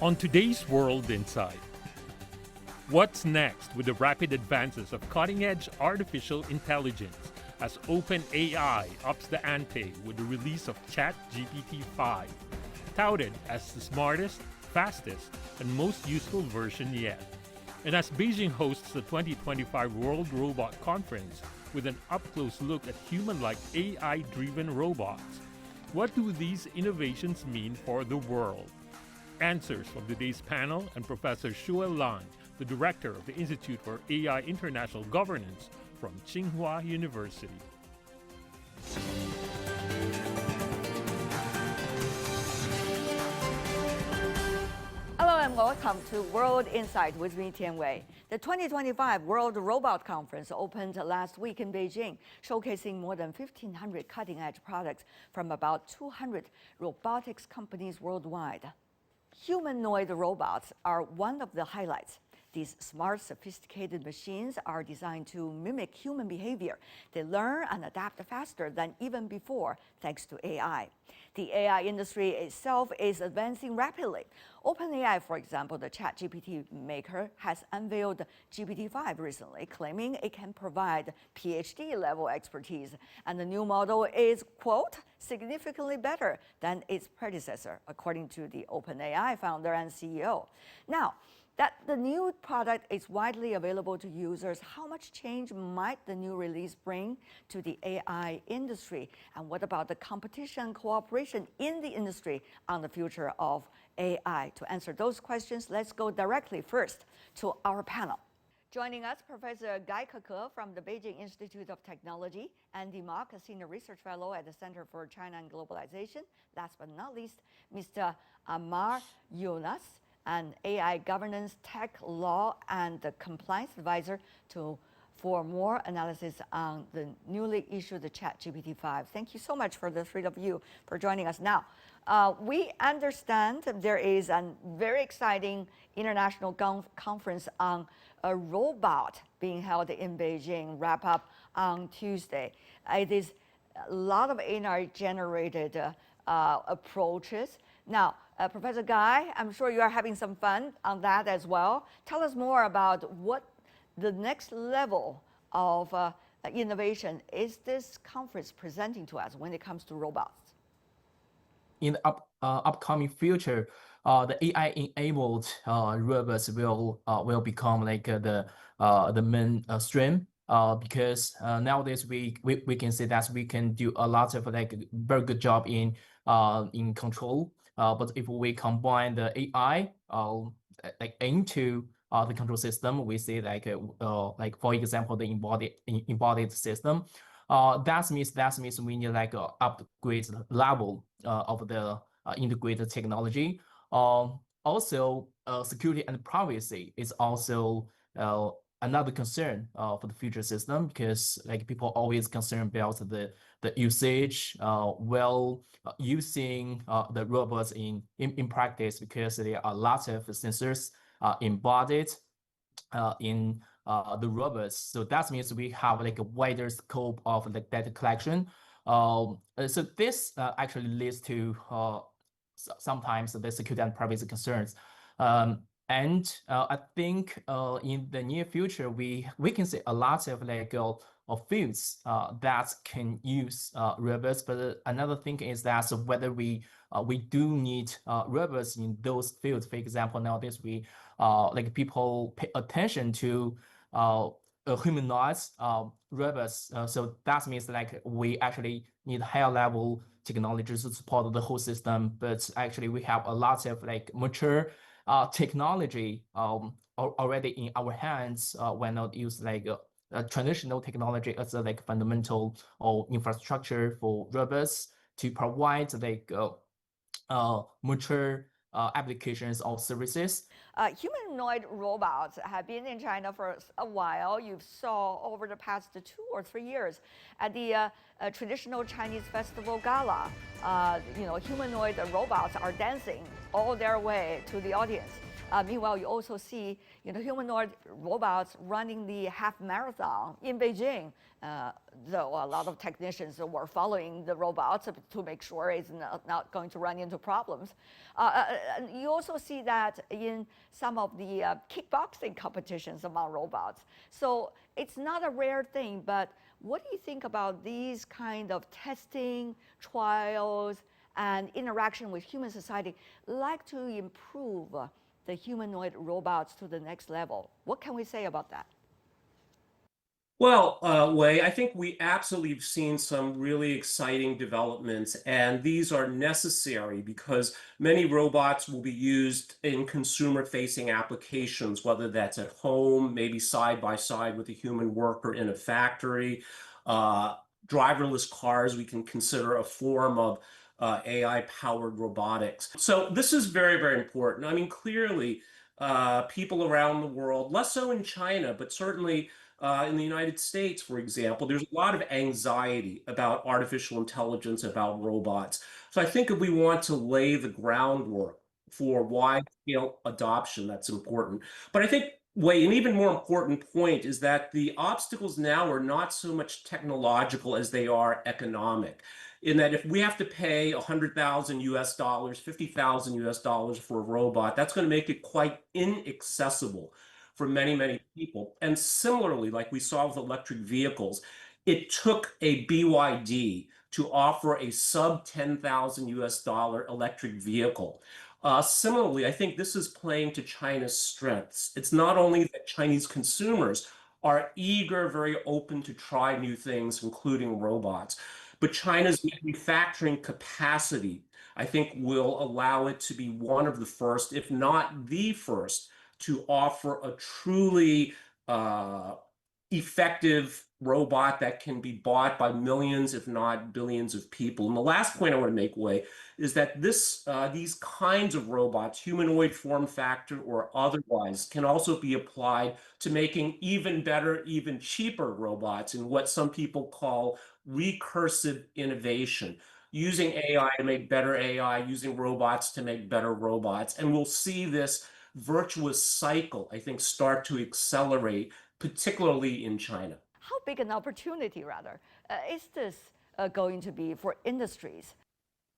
On today's World Insight, what's next with the rapid advances of cutting-edge artificial intelligence as OpenAI ups the ante with the release of ChatGPT-5, touted as the smartest, fastest, and most useful version yet. And as Beijing hosts the 2025 World Robot Conference with an up-close look at human-like AI-driven robots, what do these innovations mean for the world? Answers from today's panel and Professor Xue Lan, the director of the Institute for AI International Governance from Tsinghua University. Hello and welcome to World Insight with me, Tian Wei. The 2025 World Robot Conference opened last week in Beijing, showcasing more than 1,500 cutting-edge products from about 200 robotics companies worldwide. Humanoid robots are one of the highlights. These smart, sophisticated machines are designed to mimic human behavior. They learn and adapt faster than even before, thanks to AI. The AI industry itself is advancing rapidly. OpenAI, for example, the ChatGPT maker, has unveiled GPT-5 recently, claiming it can provide PhD-level expertise. And the new model is, quote, significantly better than its predecessor, according to the OpenAI founder and CEO. Now, that the new product is widely available to users, how much change might the new release bring to the AI industry? And what about the competition and cooperation in the industry on the future of AI? To answer those questions, let's go directly first to our panel. Joining us, Professor Guy Keke from the Beijing Institute of Technology, Andy Mock, a Senior Research Fellow at the Center for China and Globalization. Last but not least, Mr. Amar Yunus, an AI governance, tech law, and compliance advisor for more analysis on the newly issued ChatGPT-5. Thank you so much for the three of you for joining us now. We understand there is a very exciting international conference on a robot being held in Beijing, wrap up on Tuesday. It is a lot of AI-generated approaches. Now, Professor Guy, I'm sure you are having some fun on that as well. Tell us more about what the next level of innovation is this conference presenting to us when it comes to robots. In the upcoming future, the AI-enabled robots will become like the mainstream. Because nowadays we can say that we can do a lot of like very good job in control. But if we combine the AI like into the control system, we say like for example the embodied system. That means we need like a upgrade level of the integrated technology. Also, security and privacy is also another concern for the future system, because like people always concerned about the usage while using the robots in practice, because there are lots of sensors embodied in the robots. So that means we have like a wider scope of like data collection. So this actually leads to sometimes the security and privacy concerns. And I think in the near future, we can see a lot of like of fields that can use robots. But another thing is that whether we do need robots in those fields. For example, nowadays we like people pay attention to humanoids robots. So that means like we actually need higher level technologies to support the whole system. But actually we have a lot of like mature technology already in our hands. When not use like traditional technology as a like fundamental or infrastructure for robots to provide like mature applications or services. Humanoid robots have been in China for a while. You saw over the past 2 or 3 years at the traditional Chinese festival gala. Humanoid robots are dancing all their way to the audience. Meanwhile, you also see humanoid robots running the half marathon in Beijing. Though a lot of technicians were following the robots to make sure it's not going to run into problems. You also see that in some of the kickboxing competitions among robots. So it's not a rare thing, but what do you think about these kind of testing, trials, and interaction with human society like to improve the humanoid robots to the next level? What can we say about that? Well, Wei, I think we absolutely have seen some really exciting developments, and these are necessary because many robots will be used in consumer-facing applications, whether that's at home, maybe side by side with a human worker in a factory. Driverless cars we can consider a form of AI-powered robotics. So this is very, very important. I mean, clearly, people around the world, less so in China, but certainly in the United States, for example, there's a lot of anxiety about artificial intelligence, about robots. So I think if we want to lay the groundwork for wide-scale adoption, that's important. But I think, Wei, an even more important point is that the obstacles now are not so much technological as they are economic. In that if we have to pay 100,000 US dollars, 50,000 US dollars for a robot, that's going to make it quite inaccessible for many, many people. And similarly, like we saw with electric vehicles, it took a BYD to offer a sub 10,000 US dollar electric vehicle. Similarly, I think this is playing to China's strengths. It's not only that Chinese consumers are eager, very open to try new things, including robots, but China's manufacturing capacity, I think, will allow it to be one of the first, if not the first, to offer a truly effective robot that can be bought by millions, if not billions of people. And the last point I want to make, Wei, is that these kinds of robots, humanoid form factor or otherwise, can also be applied to making even better, even cheaper robots in what some people call recursive innovation, using AI to make better AI, using robots to make better robots. And we'll see this virtuous cycle, I think, start to accelerate, particularly in China. How big an opportunity, rather, is this going to be for industries?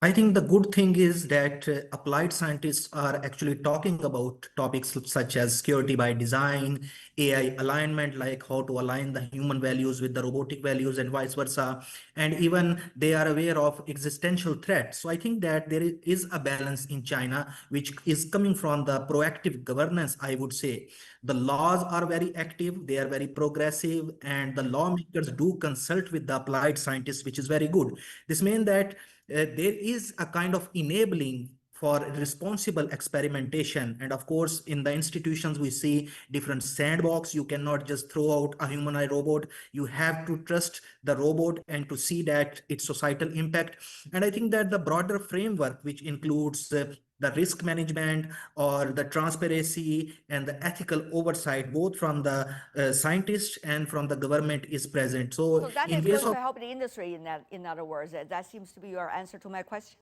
I think the good thing is that applied scientists are actually talking about topics such as security by design, AI alignment, like how to align the human values with the robotic values and vice versa. And even they are aware of existential threats. So I think that there is a balance in China, which is coming from the proactive governance, I would say. The laws are very active, they are very progressive, and the lawmakers do consult with the applied scientists, which is very good. This means that there is a kind of enabling for responsible experimentation. And of course, in the institutions, we see different sandbox. You cannot just throw out a humanoid robot. You have to trust the robot and to see that its societal impact. And I think that the broader framework, which includes the risk management or the transparency and the ethical oversight, both from the scientists and from the government, is present. So that in is case going of to help the industry in other words. That seems to be your answer to my question.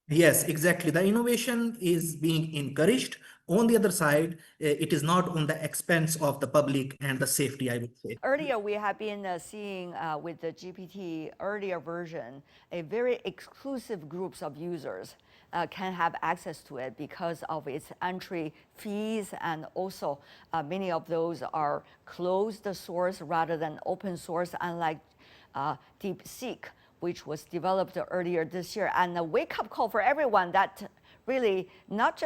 Yes, exactly. The innovation is being encouraged. On the other side, it is not on the expense of the public and the safety, I would say. Earlier, we have been seeing with the GPT earlier version, a very exclusive groups of users can have access to it because of its entry fees, and also many of those are closed source rather than open source, unlike DeepSeek, which was developed earlier this year. And a wake-up call for everyone that really not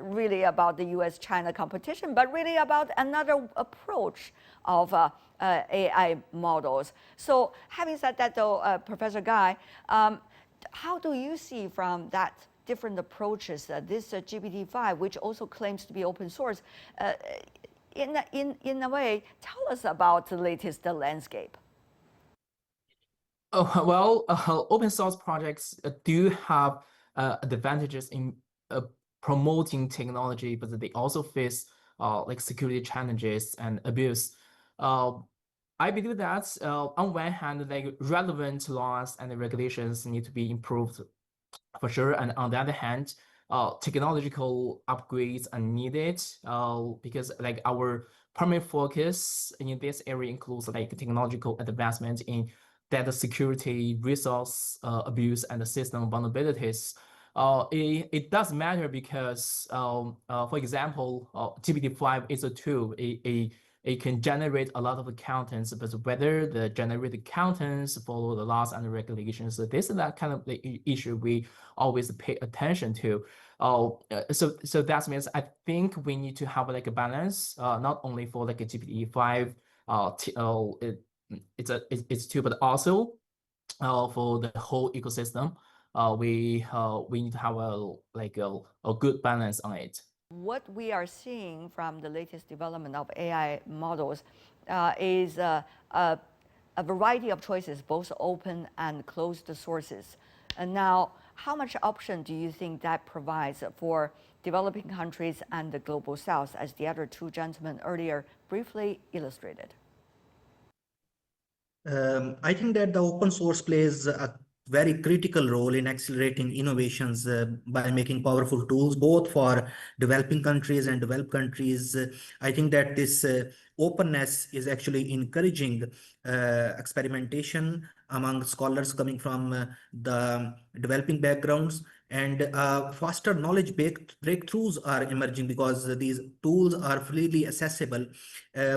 really about the US-China competition, but really about another approach of AI models. So having said that, though, Professor Guy, how do you see from that different approaches this GPT-5, which also claims to be open source, in a way, tell us about the latest landscape? Well, open source projects do have advantages in promoting technology, but they also face like security challenges and abuse. I believe that on one hand, like relevant laws and regulations need to be improved for sure, and on the other hand, technological upgrades are needed because like our primary focus in this area includes like technological advancement in data security, resource abuse, and system vulnerabilities. It does matter because, for example, GPT-5 is a tool. It can generate a lot of contents, but whether the generated contents follow the laws and regulations, this is that kind of the issue we always pay attention to. So that means I think we need to have like a balance, not only for like a GPT-5, it's too, but also for the whole ecosystem. We need to have a good balance on it. What we are seeing from the latest development of AI models is a variety of choices, both open and closed sources. And now, how much option do you think that provides for developing countries and the global south, as the other two gentlemen earlier briefly illustrated? I think that the open source plays a very critical role in accelerating innovations by making powerful tools both for developing countries and developed countries. I think that this openness is actually encouraging experimentation among scholars coming from the developing backgrounds, and faster knowledge breakthroughs are emerging because these tools are freely accessible.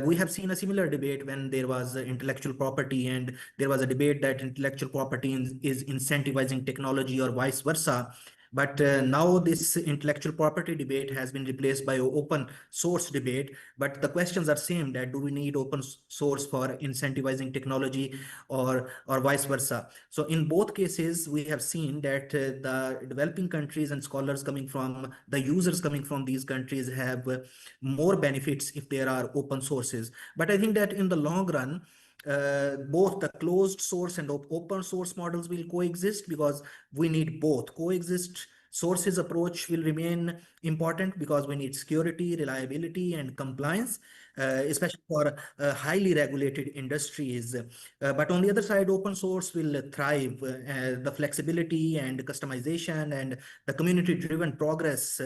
We have seen a similar debate when there was intellectual property, and there was a debate that intellectual property is incentivizing technology or vice versa. But now this intellectual property debate has been replaced by open source debate. But the questions are same, that do we need open source for incentivizing technology or vice versa? So in both cases, we have seen that the developing countries and scholars coming from the users coming from these countries have more benefits if there are open sources. But I think that in the long run, both the closed source and open source models will coexist because we need both. Coexist sources approach will remain important because we need security, reliability, and compliance, especially for highly regulated industries. But on the other side, open source will thrive. The flexibility and customization and the community-driven progress,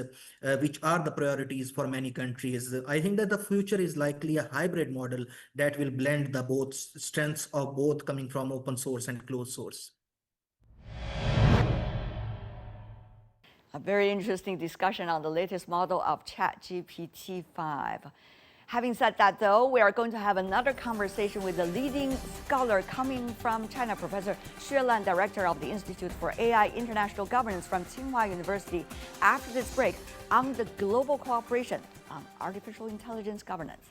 which are the priorities for many countries. I think that the future is likely a hybrid model that will blend the both strengths of both coming from open source and closed source. A very interesting discussion on the latest model of ChatGPT-5. Having said that, though, we are going to have another conversation with the leading scholar coming from China, Professor Xue Lan, director of the Institute for AI International Governance from Tsinghua University, after this break on the global cooperation on artificial intelligence governance.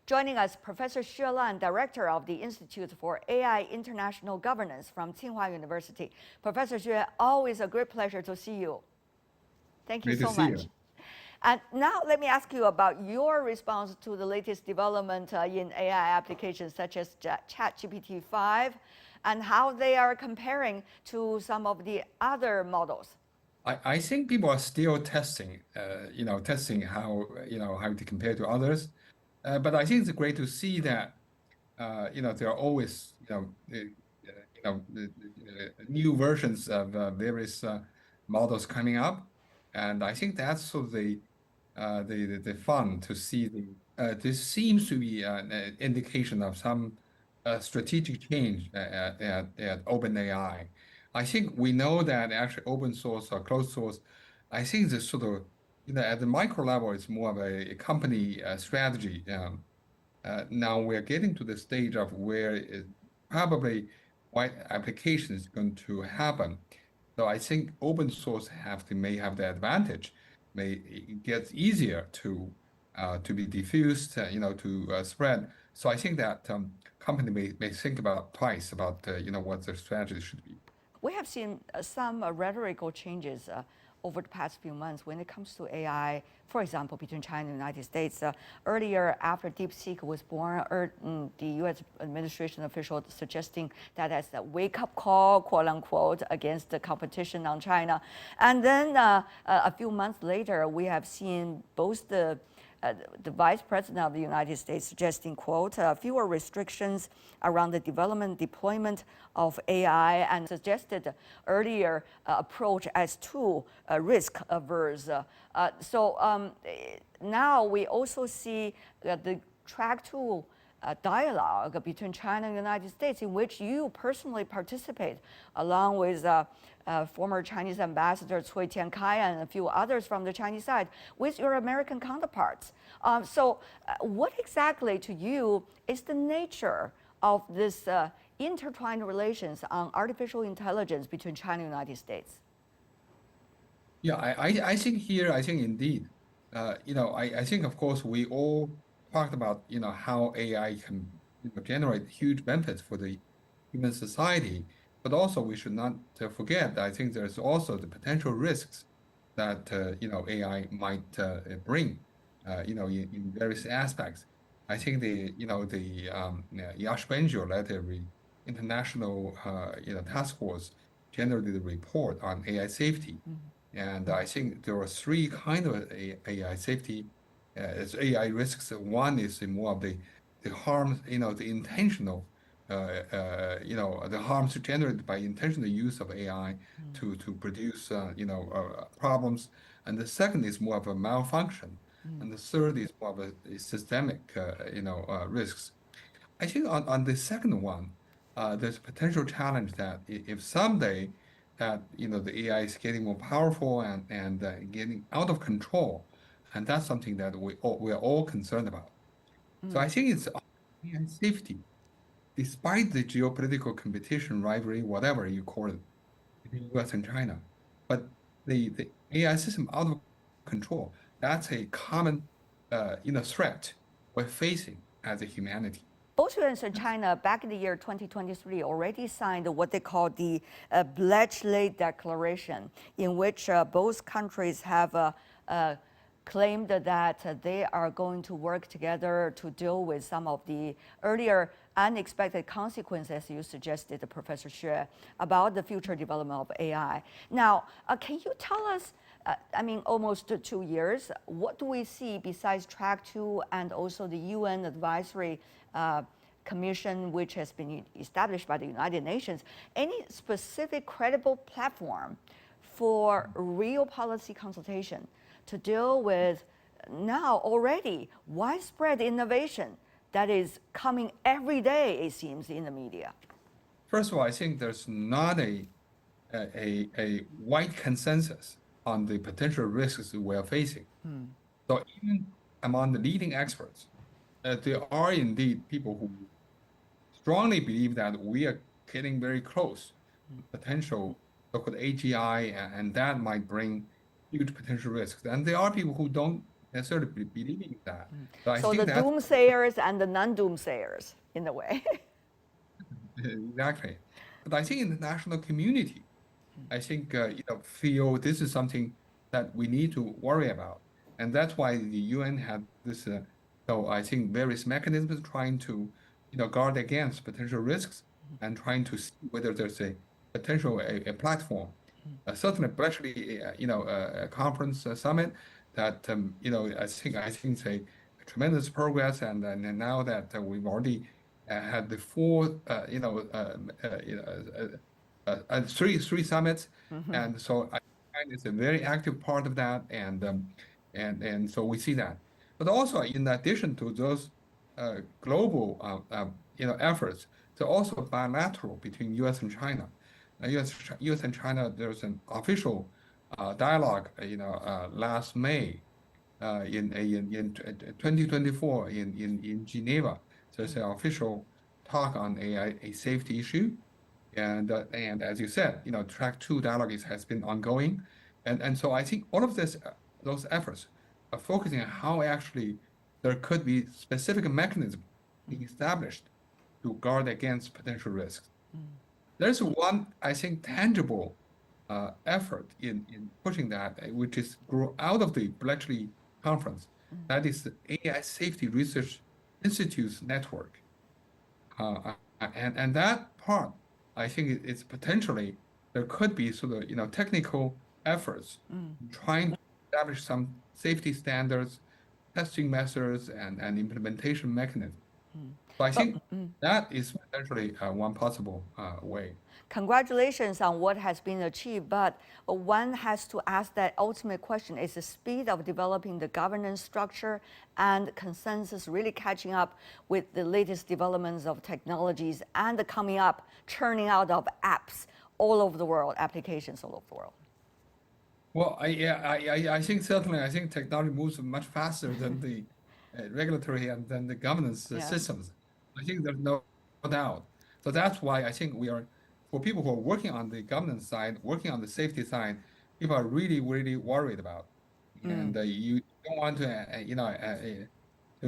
Joining us, Professor Xue Lan, Director of the Institute for AI International Governance from Tsinghua University. Professor Xue, always a great pleasure to see you. Thank you so much. And now let me ask you about your response to the latest development in AI applications such as ChatGPT-5 and how they are comparing to some of the other models. I think people are still testing, testing how, how to compare to others. But I think it's great to see that, there are always, new versions of various models coming up, and I think that's sort of the fun to see. This seems to be an indication of some strategic change at OpenAI. I think we know that actually open source or closed source, I think this sort of, at the micro level, it's more of a company strategy. Now we're getting to the stage of where probably wide application is going to happen. So I think open source may have the advantage. It gets easier to be diffused, to spread. So I think that company may think about twice about what their strategy should be. We have seen some rhetorical changes over the past few months when it comes to AI, for example, between China and the United States. Earlier, after DeepSeek was born, the U.S. administration official suggesting that as a wake-up call, quote unquote, against the competition on China. And then a few months later, we have seen both the Vice President of the United States suggesting, quote, fewer restrictions around the development deployment of AI, and suggested earlier approach as too risk averse. Now we also see the track 2 dialogue between China and the United States, in which you personally participate, along with former Chinese Ambassador Cui Tiankai and a few others from the Chinese side, with your American counterparts. What exactly to you is the nature of this intertwined relations on artificial intelligence between China and the United States? Yeah, I think here, I think indeed, I think, of course, we all talked about, how AI can generate huge benefits for the human society, but also we should not forget that I think there's also the potential risks that, AI might bring, in various aspects. I think the Yash Benjo led the international, task force generated a report on AI safety. And I think there are three kinds of AI safety as AI risks. One is more of the harm, the intentional, the harms generated by intentional use of AI to produce, problems. And the second is more of a malfunction. And the third is more of a systemic, risks. I think on the second one, there's a potential challenge that if someday that the AI is getting more powerful and getting out of control, and that's something that we are all concerned about. So I think it's AI safety, despite the geopolitical competition, rivalry, whatever you call it, between U.S. and China, but the AI system out of control, that's a common threat we're facing as a humanity. Both U.S. and China, back in the year 2023, already signed what they call the Bletchley Declaration, in which both countries have claimed that they are going to work together to deal with some of the earlier unexpected consequences you suggested, Professor Xue, about the future development of AI. Now, can you tell us, almost 2 years, what do we see besides Track 2 and also the UN Advisory Commission, which has been established by the United Nations? Any specific credible platform for real policy consultation to deal with now already widespread innovation that is coming every day, it seems, in the media? First of all, I think there's not a wide consensus on the potential risks we are facing. So even among the leading experts, there are indeed people who strongly believe that we are getting very close to potential so-called AGI, and that might bring huge potential risks. And there are people who don't necessarily believe in that. So the doomsayers and the non-doomsayers, in a way. Exactly. But I think in the national community, I think feel this is something that we need to worry about, and that's why the UN had this. So I think various mechanisms trying to guard against potential risks and trying to see whether there's a potential a platform. Certainly, especially a conference summit that I think it's a tremendous progress, and now that we've already had the four three summits, and so I find it's a very active part of that, and so we see that. But also, in addition to those global efforts, they're also bilateral between U.S. and China. U.S. and China, there's an official dialogue, last May in 2024 in Geneva. So it's an official talk on a safety issue. And as you said, Track 2 dialogue has been ongoing, and so I think all of those efforts are focusing on how actually there could be specific mechanisms being established to guard against potential risks. There's one, I think, tangible effort in pushing that, which is grow out of the Bletchley conference. That is the AI Safety Research Institute's network. And that part, I think it's potentially, there could be sort of, technical efforts trying to establish some safety standards, testing methods, and implementation mechanisms. So I think that is potentially one possible way. Congratulations on what has been achieved, but one has to ask that ultimate question: is the speed of developing the governance structure and consensus really catching up with the latest developments of technologies and coming up, churning out of apps all over the world, applications all over the world? Well, I think certainly, I think technology moves much faster than the regulatory and then the governance systems. I think there's no doubt. So that's why I think for people who are working on the governance side, working on the safety side, people are really, really worried about. And you don't want to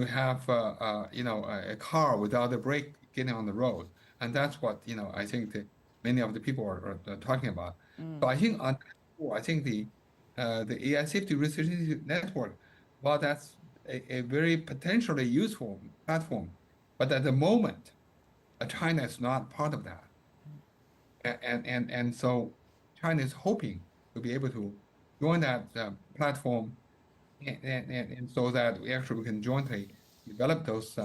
have a car without a brake getting on the road, and that's what I think many of the people are talking about. So I think I think the AI Safety Research Institute network, while that's a very potentially useful platform, but at the moment, China is not part of that, and so China is hoping to be able to join that platform, and so that we actually can jointly develop those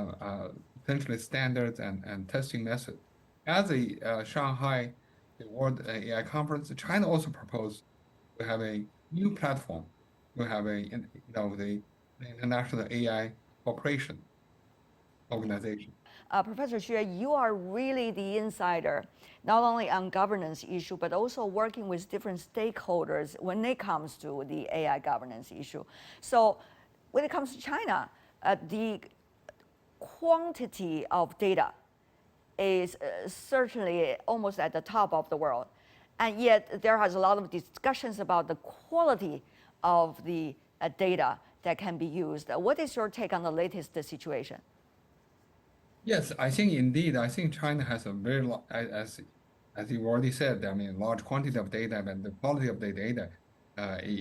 potentially standards and testing methods. At the Shanghai, the World AI Conference, China also proposed to have a new platform, to have the International AI Cooperation Organization. Professor Xue, you are really the insider, not only on governance issue, but also working with different stakeholders when it comes to the AI governance issue. So when it comes to China, the quantity of data is certainly almost at the top of the world. And yet there has a lot of discussions about the quality of the data that can be used. What is your take on the latest situation? Yes, I think indeed, I think China has a very, as you already said, I mean, large quantity of data, and the quality of the data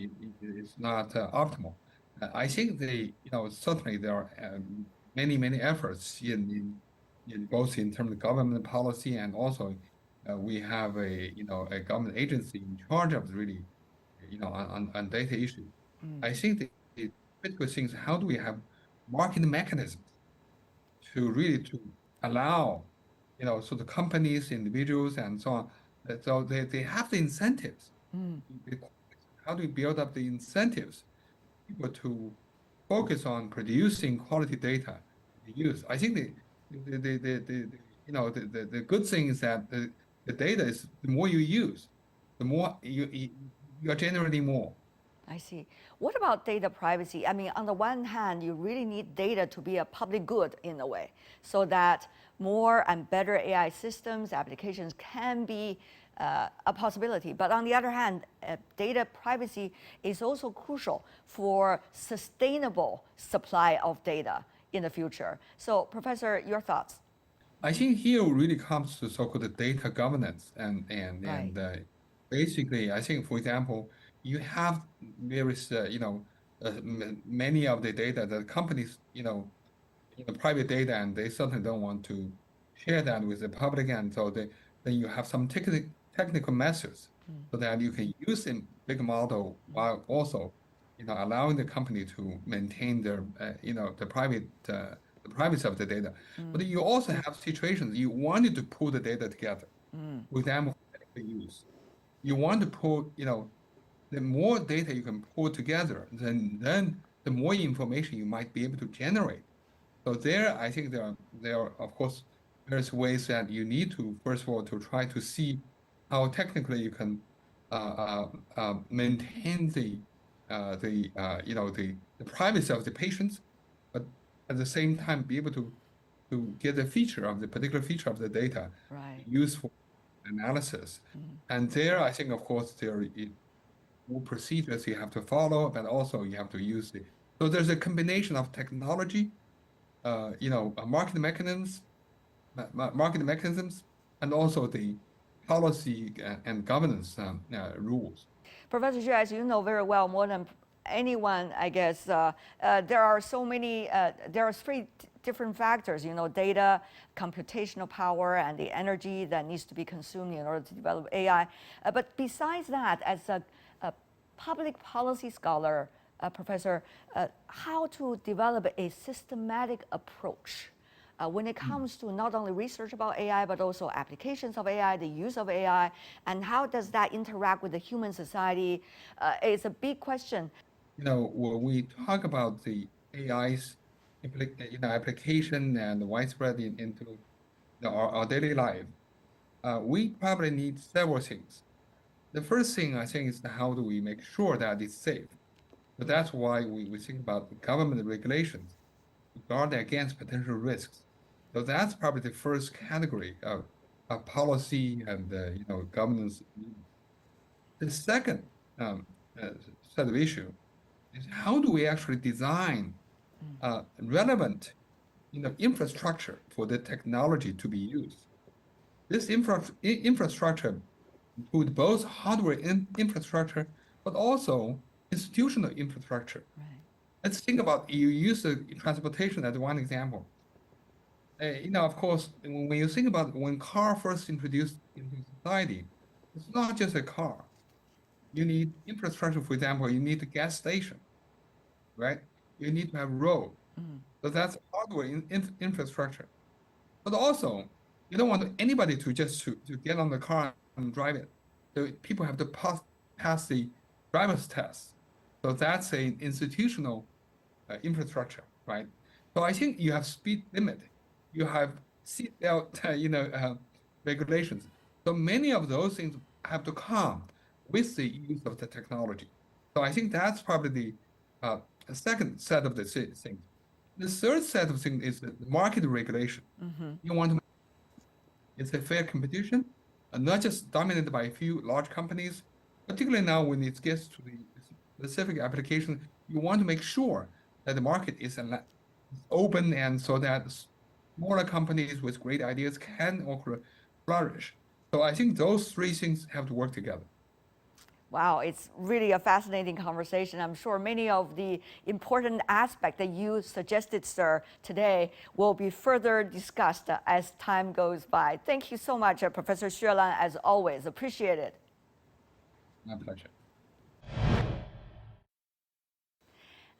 is not optimal. I think certainly there are many efforts in both in terms of government policy, and also we have a government agency in charge of really on data issues. I think the critical thing is, how do we have market mechanisms to really allow so the companies, individuals, and so on, so they have the incentives. How do we build up the incentives for people to focus on producing quality data to use? I think the good thing is that the data is, the more you use, the more you are generating more. I see. What about data privacy? I mean, on the one hand, you really need data to be a public good in a way, so that more and better AI systems, applications can be a possibility. But on the other hand, data privacy is also crucial for sustainable supply of data in the future. So, Professor, your thoughts? I think here really comes to so-called data governance, and basically, I think, for example, you have various many of the data that companies private data, and they certainly don't want to share that with the public, and so then you have some technical methods so that you can use a big model while also allowing the company to maintain their the privacy of the data. But you also have situations you wanted to pull the data together. For example, for use, you want to pull the more data you can pull together, then the more information you might be able to generate. So there, I think there are of course various ways that you need to, first of all, to try to see how technically you can maintain the privacy of the patients, but at the same time be able to get a feature of the particular feature of the data useful analysis. And there, I think, of course, there are more procedures you have to follow, but also you have to use it. So there's a combination of technology, market mechanisms, and also the policy and governance rules. Professor Xue, as you know very well, more than anyone, I guess, there are so many, there are three different factors, data, computational power, and the energy that needs to be consumed in order to develop AI. But besides that, as a public policy scholar, Professor, how to develop a systematic approach when it comes to not only research about AI, but also applications of AI, the use of AI, and how does that interact with the human society? It's a big question. When we talk about the AI's application and widespread into our daily life, we probably need several things. The first thing I think is how do we make sure that it's safe? So that's why we think about the government regulations to guard against potential risks. So that's probably the first category of policy and governance. The second set of issues is how do we actually design relevant infrastructure for the technology to be used? This infrastructure includes both hardware infrastructure, but also institutional infrastructure. Right. Let's think about you use the transportation as one example. Of course, when you think about when car first introduced into society, it's not just a car. You need infrastructure, for example, you need a gas station, right? You need to have road. So that's hardware infrastructure. But also, you don't want anybody to just to get on the car and drive it. So people have to pass the driver's test. So that's an institutional infrastructure, right? So I think you have speed limit, you have seatbelt, regulations. So many of those things have to come with the use of the technology. So I think that's probably the second set of the things. The third set of things is the market regulation. You want to it's a fair competition, not just dominated by a few large companies, particularly now when it gets to the specific application, you want to make sure that the market is open and so that smaller companies with great ideas can flourish. So I think those three things have to work together. Wow, it's really a fascinating conversation. I'm sure many of the important aspects that you suggested, sir, today will be further discussed as time goes by. Thank you so much, Professor Xue Lan, as always. Appreciate it. My pleasure.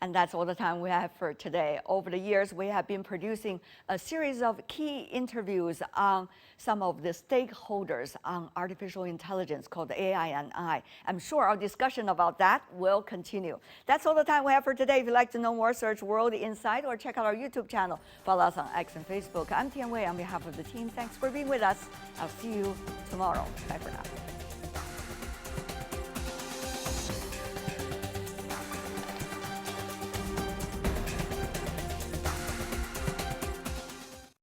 And that's all the time we have for today. Over the years, we have been producing a series of key interviews on some of the stakeholders on artificial intelligence called AI and I. I'm sure our discussion about that will continue. That's all the time we have for today. If you'd like to know more, search World Insight or check out our YouTube channel. Follow us on X and Facebook. I'm Tian Wei on behalf of the team. Thanks for being with us. I'll see you tomorrow. Bye for now.